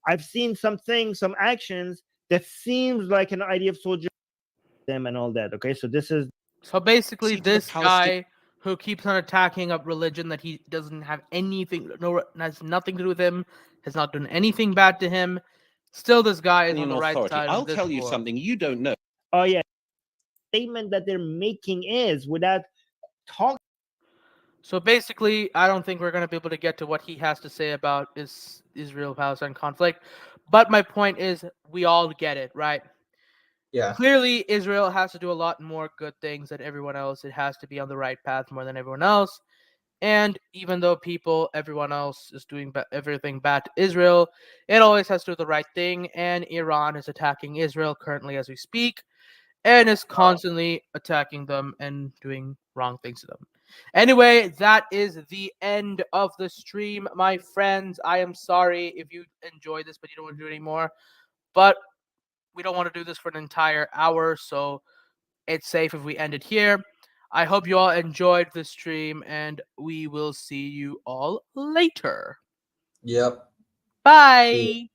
E: I've seen some things, some actions that seems like an IDF soldier them and all that. Okay, so this is
A: So basically,
F: See, to the
A: this
F: Palestinian.
A: guy who keeps on attacking a religion that he doesn't have anything, no, has nothing to do with him, has not done anything bad to him. Still, this guy is on the right
F: Authority.
A: side
F: I'll
A: of this
F: tell you
A: war.
F: something you don't know.
E: oh yeah, statement that they're making is without talking.
A: So basically, I don't think we're going to be able to get to what he has to say about this Israel-Palestine conflict. But my point is, we all get it, right?
B: Yeah.
A: Clearly, Israel has to do a lot more good things than everyone else. It has to be on the right path more than everyone else. And even though everyone else is doing everything bad to Israel, it always has to do the right thing. And Iran is attacking Israel currently as we speak, and is constantly attacking them and doing wrong things to them. Anyway, that is the end of the stream, my friends. I am sorry if you enjoyed this, but you don't want to do it anymore. But we don't want to do this for an entire hour, so it's safe if we end it here. I hope you all enjoyed the stream, and we will see you all later.
B: Yep.
A: Bye.